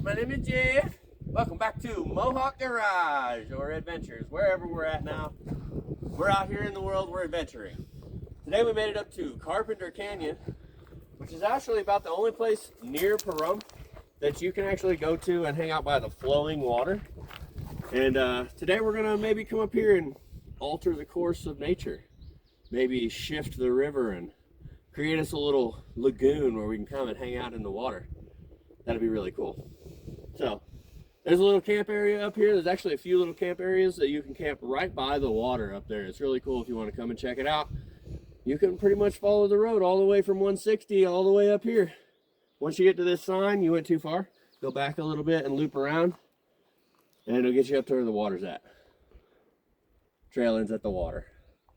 my name is Jeff. Welcome back to Mohawk-Garage, or Adventures, wherever we're at now. We're out here in the world, we're adventuring. Today we made it up to Carpenter Canyon, which is actually about the only place near Pahrump that you can actually go to and hang out by the flowing water. And today we're gonna maybe come up here and alter the course of nature. Maybe shift the river and create us a little lagoon where we can come and hang out in the water. That'd be really cool. So there's a little camp area up here. There's actually a few little camp areas that you can camp right by the water up there. It's really cool if you want to come and check it out. You can pretty much follow the road all the way from 160 all the way up here. Once you get to this sign, you went too far. Go back a little bit and loop around, and it'll get you up to where the water's at. Trail ends at the water.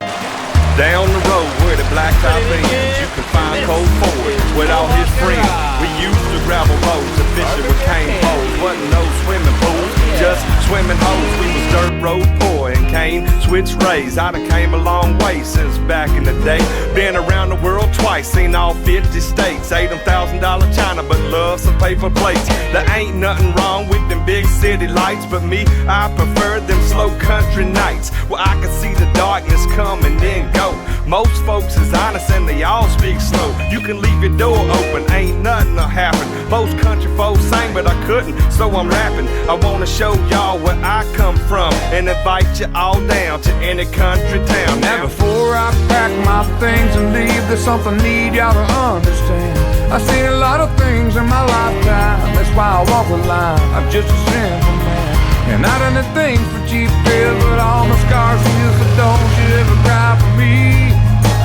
Down the road where the blacktop ends, you can find Cold Ford with all his friends. We used to gravel roads and fishing with cane poles. Wasn't no swimming pools, just swimming holes. We was dirt road poor and cane switch rays. I done came a long way since back in the day. Been around the world twice, seen all 50 states. Ate them $1,000 China, but love some paper plates. There ain't nothing wrong with them big city lights, but me, I prefer them slow country nights where I can see the darkness come and then go. Most folks is honest and they all speak slow. You can leave your door open, ain't nothing to happen. Most country folks sang, but I couldn't, so I'm rapping. I wanna show y'all where I come from and invite you all down to any country town. Now before I pack my things and leave, there's something need y'all to understand. I've seen a lot of things in my lifetime, that's why I walk the line. I'm just a simple man, and I done the things for cheap thrills, but all my scars heal, so don't you ever cry for me.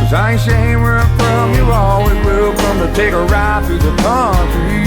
Cause I ain't ashamed where I'm from, you're always welcome to take a ride through the country.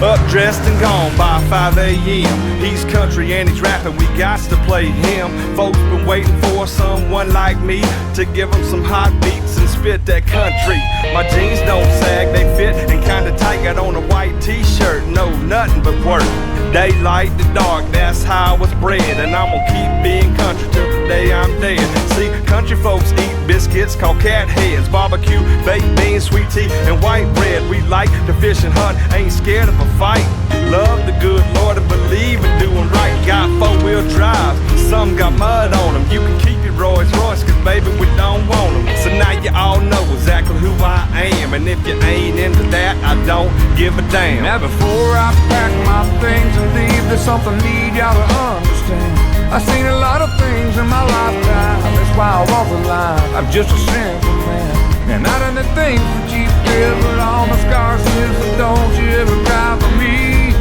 Up dressed and gone by 5 a.m. He's country and he's rapping, we got to play him. Folks been waiting for someone like me to give them some hot beats and spit that country. My jeans don't sag, they fit and kinda tight. Got on a white t-shirt, no nothing but work. Daylight to dark, that's how I was bred. And I'm gonna keep being country till the day I'm dead. See, country folks eat biscuits called cat heads, barbecue, baked beans, sweet tea, and white bread. We like to fish and hunt, ain't scared of a fight. Love the good Lord and believe in doing right. Got four-wheel drives, some got mud on them. You can keep your Rolls Royce, cause baby we don't want them. So now you all know exactly who I am, and if you ain't into that, I don't give a damn. Now before I pack my things and leave, there's something need y'all to understand. I've seen a lot of things in my lifetime, that's why I walk the line. I'm just a simple man, and I done the things for cheap thrills, but all my scars heal, so don't you ever cry for me.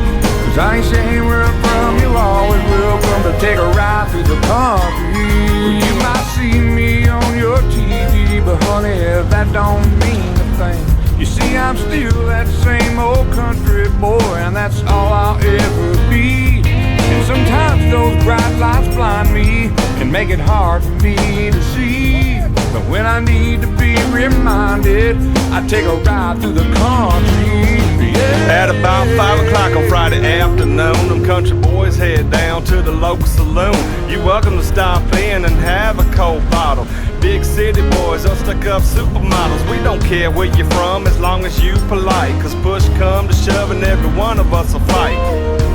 Cause I ain't ashamed where I'm from, you're always welcome to take a ride through the country. You might see me on your TV, but honey, that don't mean a thing. You see, I'm still that same old country boy, and that's all I'll ever be. And sometimes those bright lights blind me and make it hard for me to see. But when I need to be reminded, I take a ride through the country. Yeah. At about 5 o'clock on Friday afternoon, them country boys head down to the local saloon. You welcome to stop in and have a cold bottle. Big city boys are stuck up supermodels. We don't care where you're from as long as you polite. Cause push come to shove and every one of us will fight.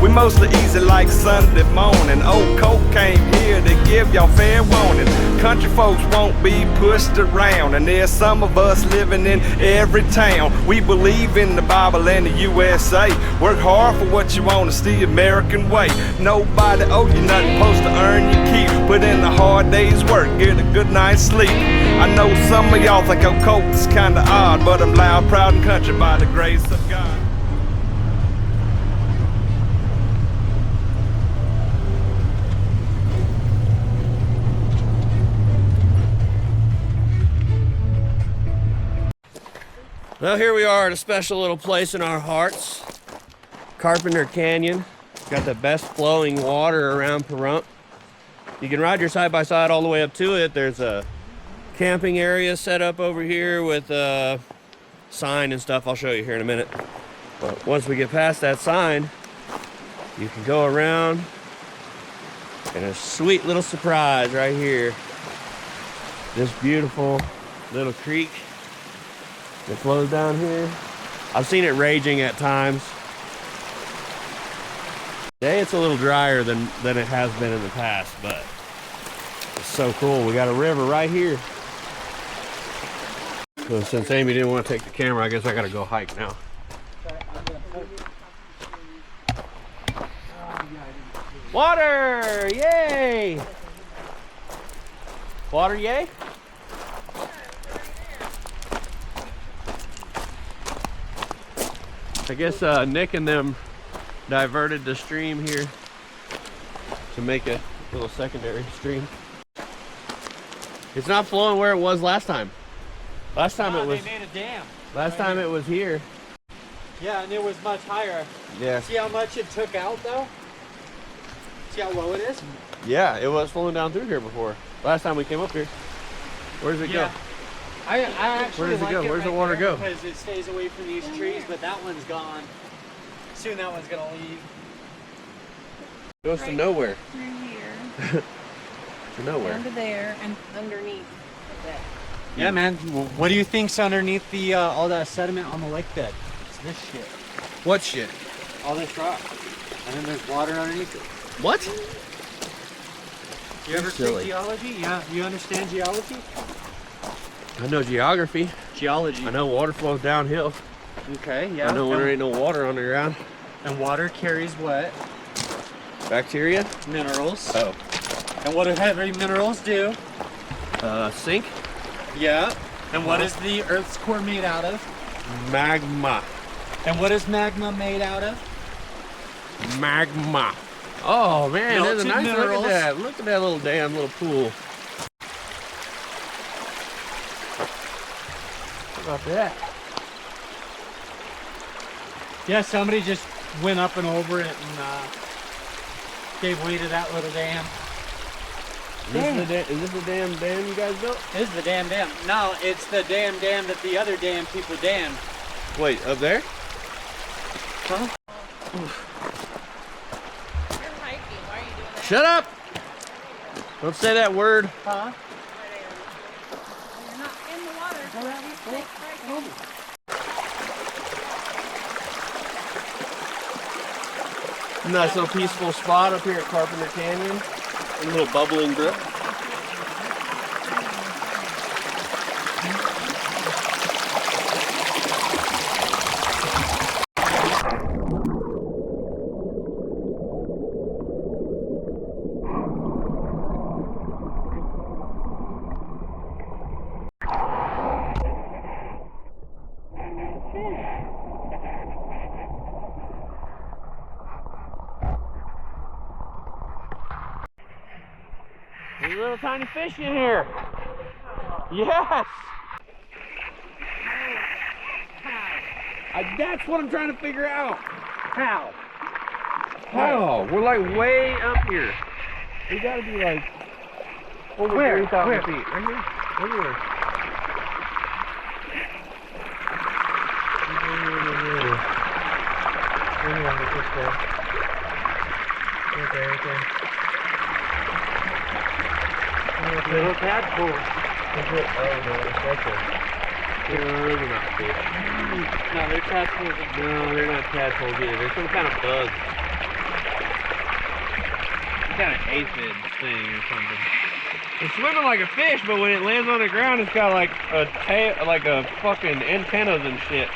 We mostly easy like Sunday morning. Old Coke came here to give y'all fair warning. Country folks won't be pushed around, and there's some of us living in every town. We believe in the Bible and the USA. Work hard for what you want, it's the American way. Nobody owe you nothing, supposed to earn your keep. Put in a hard day's work, get a good night's sleep. I know some of y'all think I'm cold, it's kinda odd, but I'm loud, proud, and country by the grace of God. Well, here we are at a special little place in our hearts, Carpenter Canyon. Got the best flowing water around Pahrump. You can ride your side-by-side all the way up to it. There's a camping area set up over here with a sign and stuff. I'll show you here in a minute. But once we get past that sign, you can go around, and a sweet little surprise right here. This beautiful little creek that flows down here. I've seen it raging at times. Today it's a little drier than it has been in the past, but it's so cool. We got a river right here. So since Amy didn't want to take the camera, I guess I gotta go hike now. Water! Yay! Water, yay? I guess Nick and them diverted the stream here to make a little secondary stream. It's not flowing where it was last time. Last time it was. They made a dam. Last time it was here. Yeah, and it was much higher. Yeah. See how much it took out though? See how low it is? Yeah, it was flowing down through here before. Last time we came up here. Where does it go? I actually Where does it go? Where's the water go? Because it stays away from these trees, but that one's gone. Soon that one's gonna leave. Goes to nowhere. Through here. To nowhere. Down to there and underneath that. Yeah, man. What do you think's underneath the all that sediment on the lake bed? It's this shit. What shit? All this rock. And then there's water underneath it. What? You ever Silly. take geology? Yeah, you understand geology? I know geography. Geology. I know water flows downhill. Okay, yeah. I know when there ain't no water on the ground. And water carries what? Bacteria? Minerals. Oh. And what do heavy minerals do? Sink? Yeah. And what is the Earth's core made out of? Magma. And what is magma made out of? Magma. Oh man, there's a Melted nice minerals. look at that. Look at that little damn little pool. How about that? Yeah, somebody just went up and over it and gave way to that little dam. Is this the damn dam you guys built? This is the damn dam. No, it's the damn dam that the other damn people damned. Wait, up there? Huh? You're hiking. Why are you doing that? Shut up! Don't say that word. Huh? You're not in the water. Take hiking. Nice little peaceful spot up here at Carpenter Canyon. A little bubbling brook. There's a little tiny fish in here. Yes. That's what I'm trying to figure out. How? How? We're like way up here. We gotta be like over 3,000 feet. Right here. Everywhere. Little tadpole. Oh no, that's a... No, they're not fish. No, they're tadpoles. No, they're not tadpoles either. They're some kind of bug. Some kind of aphid thing or something. It's swimming like a fish, but when it lands on the ground, it's got like a tail, like a fucking antennas and shit.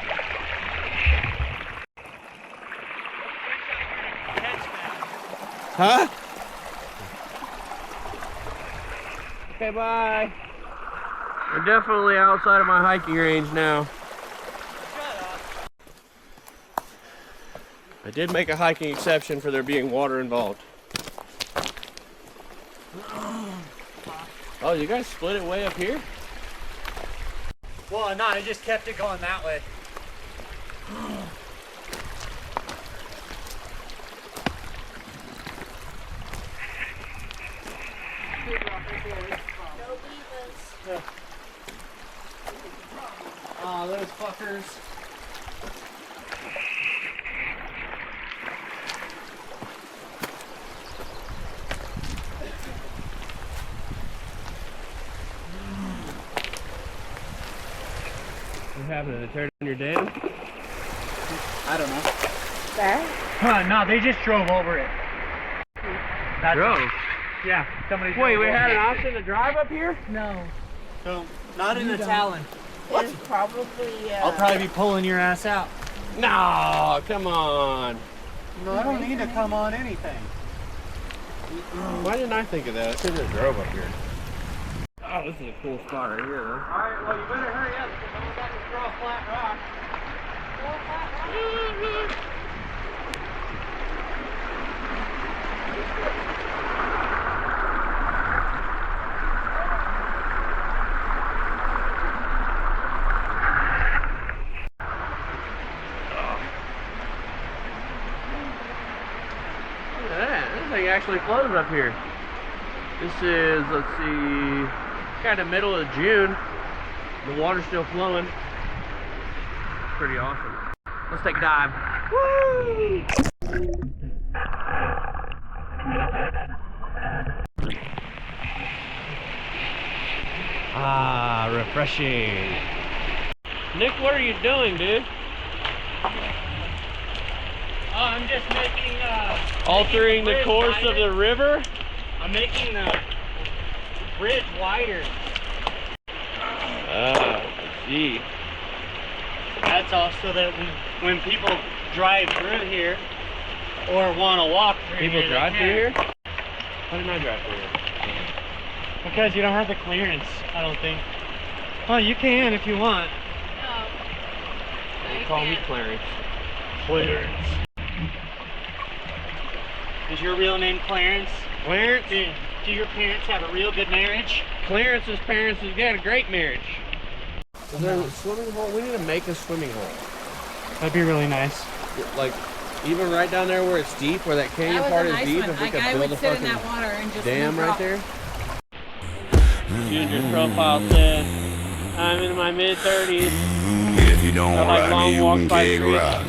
Huh? Okay, bye. We're definitely outside of my hiking range now. I did make a hiking exception for there being water involved. Oh, you guys split it way up here? Well, no, I just kept it going that way. Oh, those fuckers. What's happening? They tear down your dam? I don't know. that? No, they just drove over it. Drove? Yeah, somebody. Wait, we had an option to drive up here? No. So, not in the Talon. It's probably, I'll probably be pulling your ass out. No, come on. No, I don't need to come on anything. Why didn't I think of that? I could have drove up here. Oh, this is a cool spot right here, though. Alright, well, you better hurry up because I'm about to throw a flat rock. Look at that. This thing actually flows up here. This is, let's see, kind of middle of June. The water's still flowing. Pretty awesome. Let's take a dive. Woo! Ah, refreshing. Nick, what are you doing, dude? Oh, I'm just making, Altering the course of the river? I'm making the bridge wider. Ah, I see. That's all so that when people drive through here or want to walk through People here, drive they through can. here? Why didn't I drive through here? Because you don't have the clearance, I don't think. Well, you can if you want. They call me Clarence. Clearance. Is your real name Clarence? Clarence? Do your parents have a real good marriage? Clarence's parents has got a great marriage. Is there a swimming hole? We need to make a swimming hole. That'd be really nice. Like, even right down there where it's deep, where that canyon part is deep, if we could I build would a sit in fucking that water and just dam move right off. there. User's profile said, I'm in my mid-30s. If you don't I like ride long me, you walks can by kick street. rock.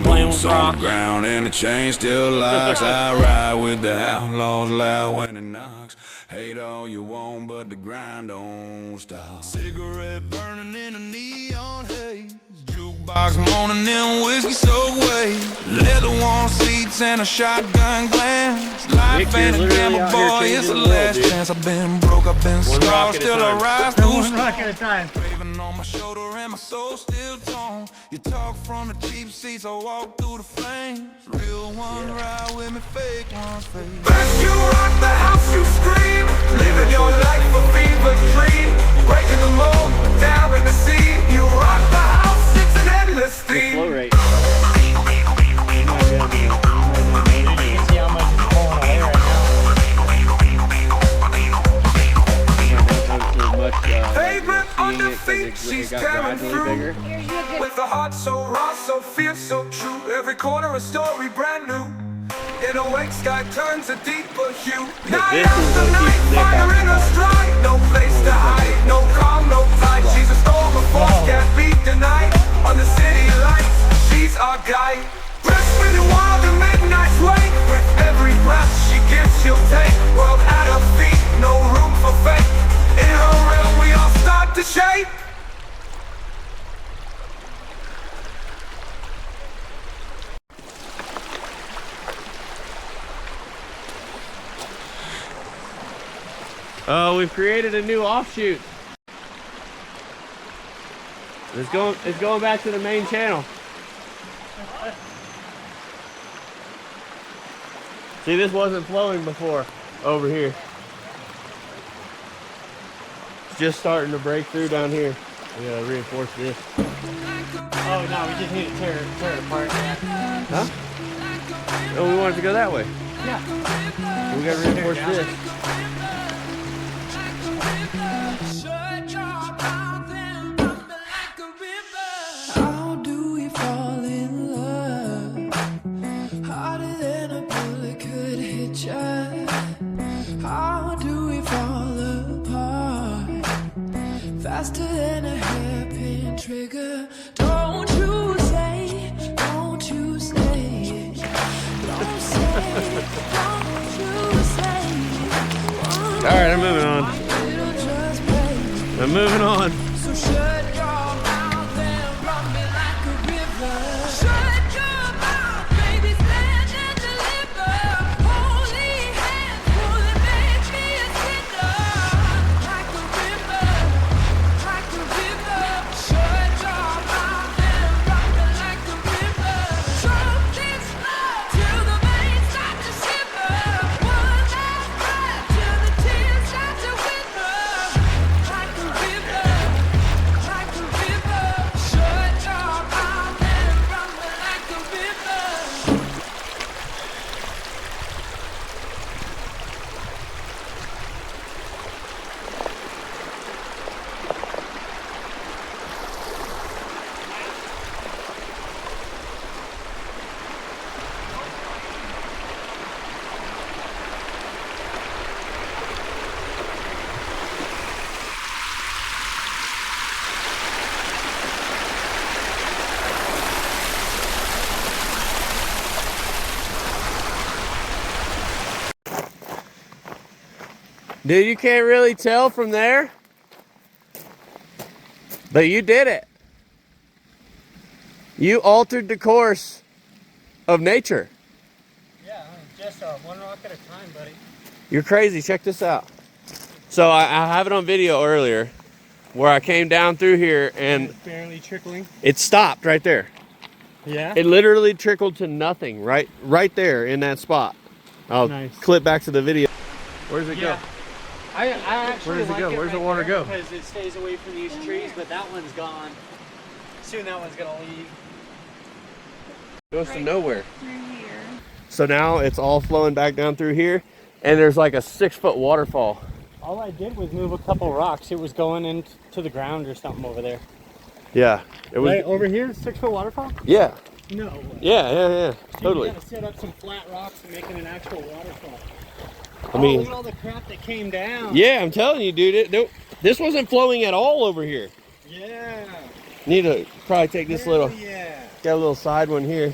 Playing with Boots on rocks. the ground and the chain still locks. I ride with the outlaws loud when it knocks. Hate all you want, but the grind don't stop. Cigarette burning in a neon haze. Jukebox moaning in whiskey so way. Leather worn seats and a shotgun glance. Life you're ain't a literally gamble, out here boy, changing it's the the world, last dude. chance. I've been broke, I've been One rock scarred, at a still I time. rise through One rock at a time. Craving on my shoulder and my soul still torn. You talk from the cheap seats, I walk through the flames. Real ones ride with me, fake ones fade. First you rock the house, you scream, living your life a fever dream. Breaking the mold, down in the sea. You rock the house, it's an endless theme. Flow rate. You can see how much is pulling away right Pavement under feet, she's tearing through. Bigger. With a heart so raw, so fierce, so true. Every corner a story brand new. In a wake, sky turns a deeper hue. Night after night, fire in her stride. No place to hide, no calm, no tide. She's a storm of force, can't be denied. On the city lights, she's our guide. Breath spinning wild in midnight's wake. With every breath she gives, she'll take. World at her feet, no room for fate. In her realm, we all start to shape. Oh, we've created a new offshoot. It's going back to the main channel. See, this wasn't flowing before over here. It's just starting to break through down here. We gotta reinforce this. Oh no, we just need to tear it apart. Huh? Oh, we want it to go that way. Yeah. We gotta reinforce this. How do we fall in love? Harder than a bullet could hit ya. How do we fall apart? Faster than a hairpin trigger. Don't you say, don't you say, don't say, don't you say. Alright, I'm moving on. I'm moving on. So shut your mouth and run me like a river. Shut your mouth Dude, you can't really tell from there. But you did it. You altered the course of nature. Yeah, just one rock at a time, buddy. You're crazy. Check this out. So I have it on video earlier where I came down through here and It's barely trickling. it stopped right there. Yeah? It literally trickled to nothing right there in that spot. I'll Nice. clip back to the video. Where's it Yeah. go? I actually Where does it like go? it Where's the right water there go? because it stays away from these trees, but that one's gone. Soon that one's gonna leave. Goes to nowhere. Through here. So now it's all flowing back down through here, and there's like a 6-foot waterfall. All I did was move a couple rocks. It was going into the ground or something over there. Yeah, it was. Right over here, 6-foot waterfall? Yeah, No way. yeah, totally. You gotta set up some flat rocks and make it an actual waterfall. I mean, look at all the crap that came down. yeah, I'm telling you, dude. This wasn't flowing at all over here. Yeah. Need to probably take this Hell little. yeah. Got a little side one here.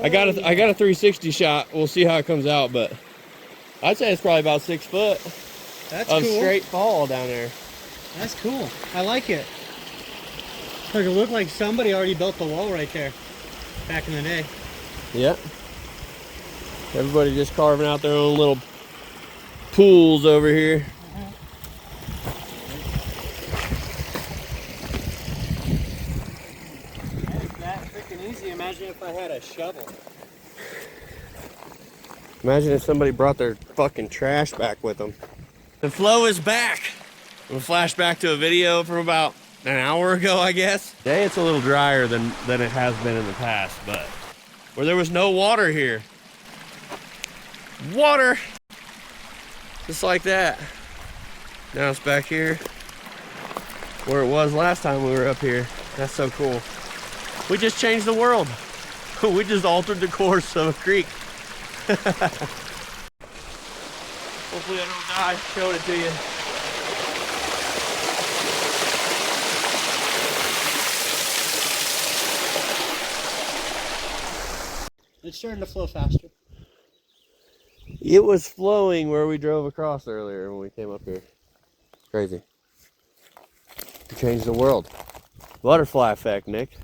I got a 360 shot. We'll see how it comes out, but I'd say it's probably about 6 foot That's of cool. straight fall down there. That's cool. I like it. Like it looked like somebody already built the wall right there back in the day. Yep. Everybody just carving out their own little pools over here. It's that freaking easy. Imagine if I had a shovel. Imagine if somebody brought their fucking trash back with them. The flow is back. We'll flash back to a video from about an hour ago, I guess. Today it's a little drier than it has been in the past, but where there was no water here. Water! Just like that. Now it's back here where it was last time we were up here. That's so cool. We just changed the world. We just altered the course of a creek. Hopefully I don't die showing it to you. It's starting to flow faster. It was flowing where we drove across earlier when we came up here. Crazy. To change the world. Butterfly effect, Nick.